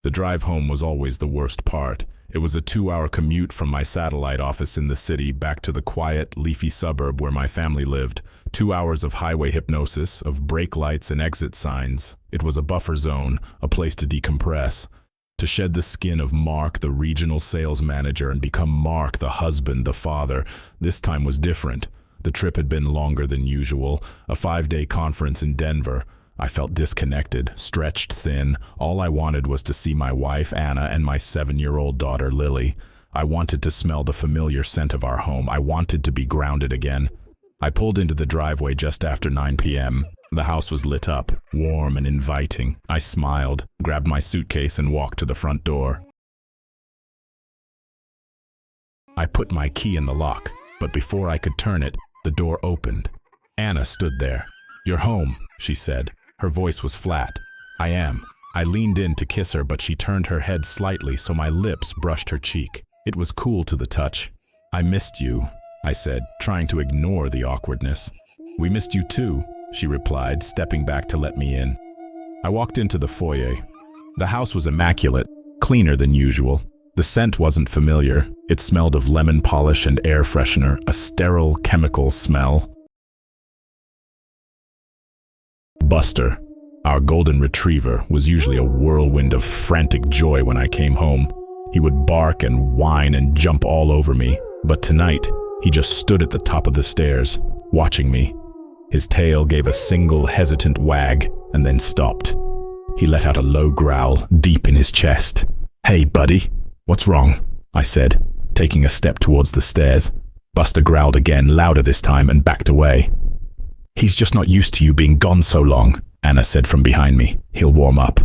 The drive home was always the worst part. It was a 2-hour commute from my satellite office in the city back to the quiet, leafy suburb where my family lived. 2 hours of highway hypnosis, of brake lights and exit signs. It was a buffer zone, a place to decompress. To shed the skin of Mark, the regional sales manager, and become Mark, the husband, the father. This time was different. The trip had been longer than usual, a 5-day conference in Denver. I felt disconnected, stretched thin. All I wanted was to see my wife, Anna, and my 7-year-old daughter, Lily. I wanted to smell the familiar scent of our home. I wanted to be grounded again. I pulled into the driveway just after 9 p.m. The house was lit up, warm and inviting. I smiled, grabbed my suitcase, and walked to the front door. I put my key in the lock, but before I could turn it, the door opened. Anna stood there. "You're home," she said. Her voice was flat. "I am." I leaned in to kiss her, but she turned her head slightly so my lips brushed her cheek. It was cool to the touch. "I missed you," I said, trying to ignore the awkwardness. "We missed you too," she replied, stepping back to let me in. I walked into the foyer. The house was immaculate, cleaner than usual. The scent wasn't familiar. It smelled of lemon polish and air freshener, a sterile chemical smell. Buster, our golden retriever, was usually a whirlwind of frantic joy when I came home. He would bark and whine and jump all over me, but tonight, he just stood at the top of the stairs, watching me. His tail gave a single hesitant wag and then stopped. He let out a low growl deep in his chest. "Hey, buddy, what's wrong?" I said, taking a step towards the stairs. Buster growled again, louder this time, and backed away. "He's just not used to you being gone so long," Anna said from behind me. "He'll warm up."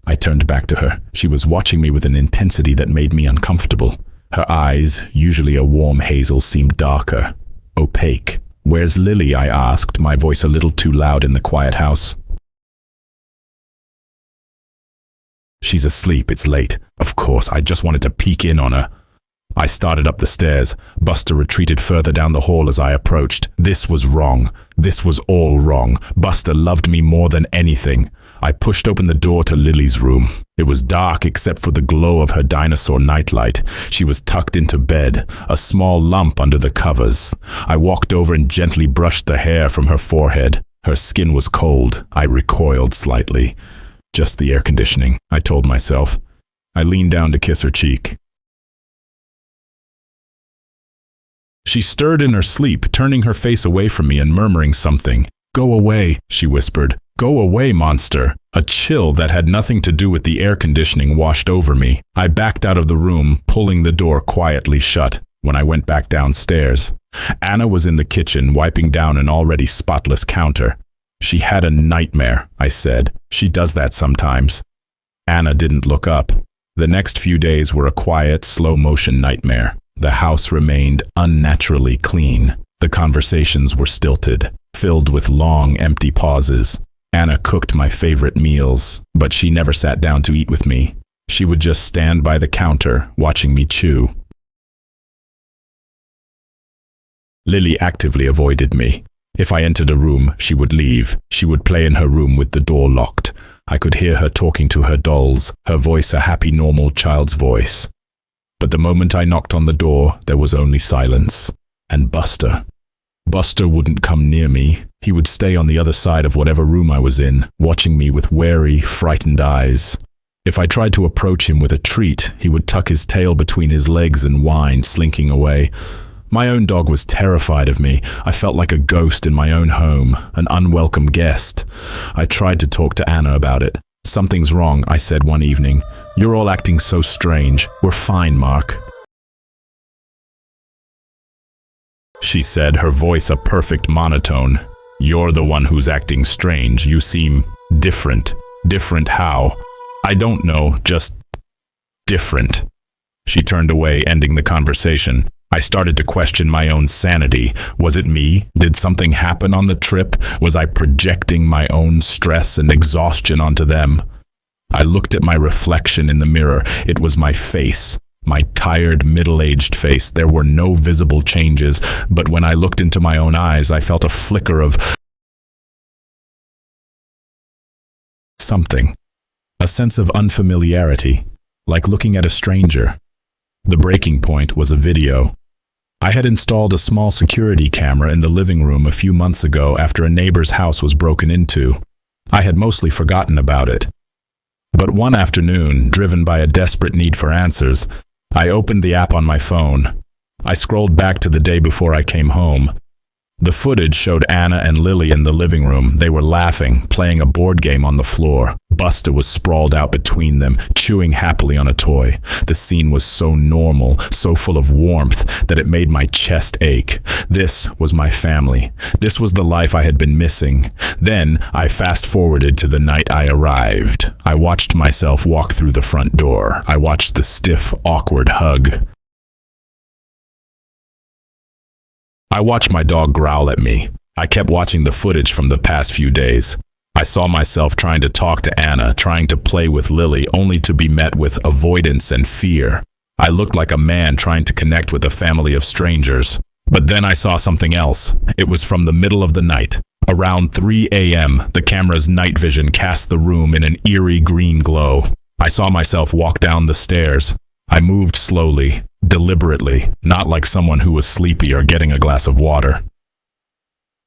I turned back to her. She was watching me with an intensity that made me uncomfortable. Her eyes, usually a warm hazel, seemed darker, opaque. "Where's Lily?" I asked, my voice a little too loud in the quiet house. "She's asleep, it's late." Of course, I just wanted to peek in on her. I started up the stairs. Buster retreated further down the hall as I approached. This was wrong. This was all wrong. Buster loved me more than anything. I pushed open the door to Lily's room. It was dark except for the glow of her dinosaur nightlight. She was tucked into bed, a small lump under the covers. I walked over and gently brushed the hair from her forehead. Her skin was cold. I recoiled slightly. Just the air conditioning, I told myself. I leaned down to kiss her cheek. She stirred in her sleep, turning her face away from me and murmuring something. "Go away," she whispered. "Go away, monster." A chill that had nothing to do with the air conditioning washed over me. I backed out of the room, pulling the door quietly shut. When I went back downstairs, Anna was in the kitchen, wiping down an already spotless counter. "She had a nightmare," I said. "She does that sometimes." Anna didn't look up. The next few days were a quiet, slow-motion nightmare. The house remained unnaturally clean. The conversations were stilted, filled with long, empty pauses. Anna cooked my favorite meals, but she never sat down to eat with me. She would just stand by the counter, watching me chew. Lily actively avoided me. If I entered a room, she would leave. She would play in her room with the door locked. I could hear her talking to her dolls, her voice a happy, normal child's voice. But the moment I knocked on the door, there was only silence. And Buster. Buster wouldn't come near me. He would stay on the other side of whatever room I was in, watching me with wary, frightened eyes. If I tried to approach him with a treat, he would tuck his tail between his legs and whine, slinking away. My own dog was terrified of me. I felt like a ghost in my own home, an unwelcome guest. I tried to talk to Anna about it. "Something's wrong," I said one evening. "You're all acting so strange. We're fine, Mark." She said, her voice a perfect monotone. "You're the one who's acting strange. You seem different." "Different how?" "I don't know, just different." She turned away, ending the conversation. I started to question my own sanity. Was it me? Did something happen on the trip? Was I projecting my own stress and exhaustion onto them? I looked at my reflection in the mirror. It was my face, my tired, middle-aged face. There were no visible changes, but when I looked into my own eyes, I felt a flicker of something. a sense of unfamiliarity, like looking at a stranger. The breaking point was a video. I had installed a small security camera in the living room a few months ago after a neighbor's house was broken into. I had mostly forgotten about it. But one afternoon, driven by a desperate need for answers, I opened the app on my phone. I scrolled back to the day before I came home. The footage showed Anna and Lily in the living room. They were laughing, playing a board game on the floor. Buster was sprawled out between them, chewing happily on a toy. The scene was so normal, so full of warmth, that it made my chest ache. This was my family. This was the life I had been missing. Then I fast-forwarded to the night I arrived. I watched myself walk through the front door. I watched the stiff, awkward hug. I watched my dog growl at me. I kept watching the footage from the past few days. I saw myself trying to talk to Anna, trying to play with Lily, only to be met with avoidance and fear. I looked like a man trying to connect with a family of strangers. But then I saw something else. It was from the middle of the night. Around 3 a.m., the camera's night vision cast the room in an eerie green glow. I saw myself walk down the stairs. I moved slowly, deliberately, not like someone who was sleepy or getting a glass of water.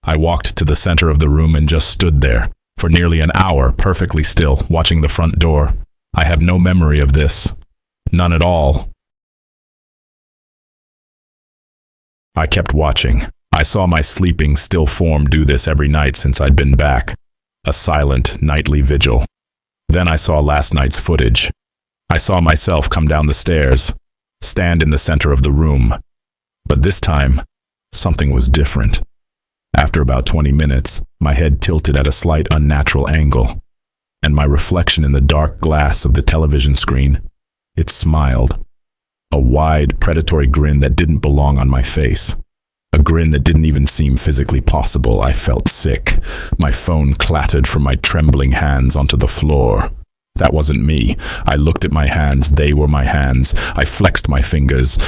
I walked to the center of the room and just stood there, for nearly an hour, perfectly still, watching the front door. I have no memory of this. None at all. I kept watching. I saw my sleeping, still form do this every night since I'd been back. A silent, nightly vigil. Then I saw last night's footage. I saw myself come down the stairs, stand in the center of the room. But this time, something was different. After about 20 minutes, my head tilted at a slight unnatural angle, and my reflection in the dark glass of the television screen, it smiled. A wide, predatory grin that didn't belong on my face. A grin that didn't even seem physically possible. I felt sick. My phone clattered from my trembling hands onto the floor. That wasn't me. I looked at my hands. They were my hands. I flexed my fingers.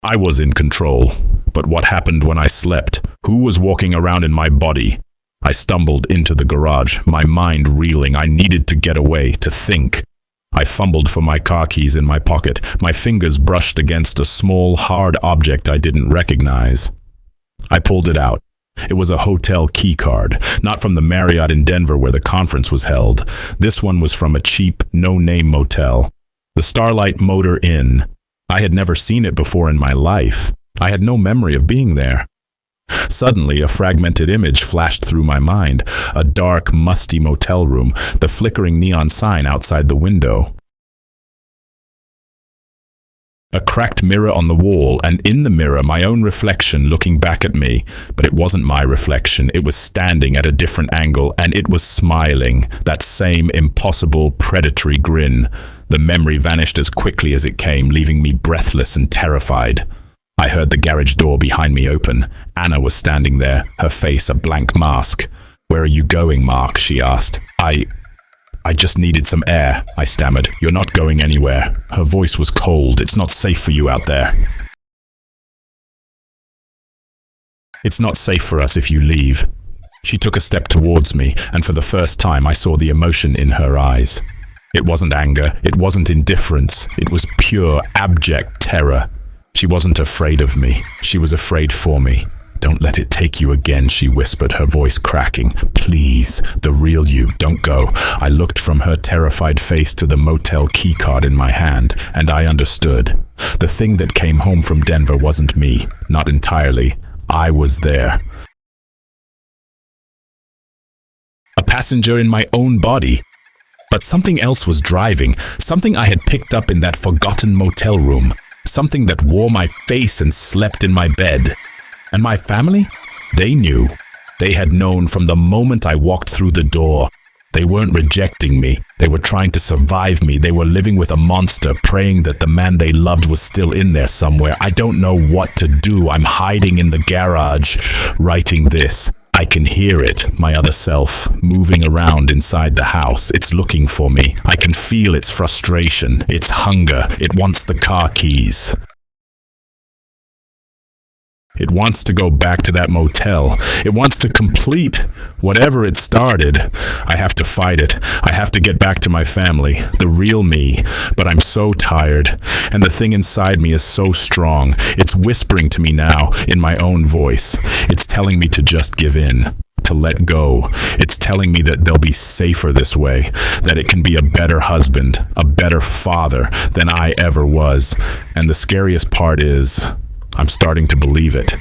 I was in control. But what happened when I slept? Who was walking around in my body? I stumbled into the garage, my mind reeling. I needed to get away, to think. I fumbled for my car keys in my pocket. My fingers brushed against a small, hard object I didn't recognize. I pulled it out. It was a hotel key card, not from the Marriott in Denver where the conference was held. This one was from a cheap, no-name motel, the Starlight Motor Inn. I had never seen it before in my life. I had no memory of being there. Suddenly, a fragmented image flashed through my mind, a dark, musty motel room, the flickering neon sign outside the window. A cracked mirror on the wall, and in the mirror my own reflection looking back at me. But it wasn't my reflection, it was standing at a different angle, and it was smiling, that same impossible, predatory grin. The memory vanished as quickly as it came, leaving me breathless and terrified. I heard the garage door behind me open. Anna was standing there, her face a blank mask. "Where are you going, Mark?" she asked. I just needed some air," I stammered. "You're not going anywhere." Her voice was cold. "It's not safe for you out there. It's not safe for us if you leave." She took a step towards me, and for the first time I saw the emotion in her eyes. It wasn't anger, it wasn't indifference, it was pure, abject terror. She wasn't afraid of me, she was afraid for me. "Don't let it take you again," she whispered, her voice cracking. "Please, the real you, don't go." I looked from her terrified face to the motel keycard in my hand, and I understood. The thing that came home from Denver wasn't me, not entirely. I was there. A passenger in my own body. But something else was driving, something I had picked up in that forgotten motel room, something that wore my face and slept in my bed. And my family? They knew. They had known from the moment I walked through the door. They weren't rejecting me. They were trying to survive me. They were living with a monster, praying that the man they loved was still in there somewhere. I don't know what to do. I'm hiding in the garage, writing this. I can hear it, my other self, moving around inside the house. It's looking for me. I can feel its frustration, its hunger. It wants the car keys. It wants to go back to that motel. It wants to complete whatever it started. I have to fight it. I have to get back to my family, the real me. But I'm so tired, and the thing inside me is so strong. It's whispering to me now in my own voice. It's telling me to just give in, to let go. It's telling me that they'll be safer this way, that it can be a better husband, a better father than I ever was. And the scariest part is, I'm starting to believe it.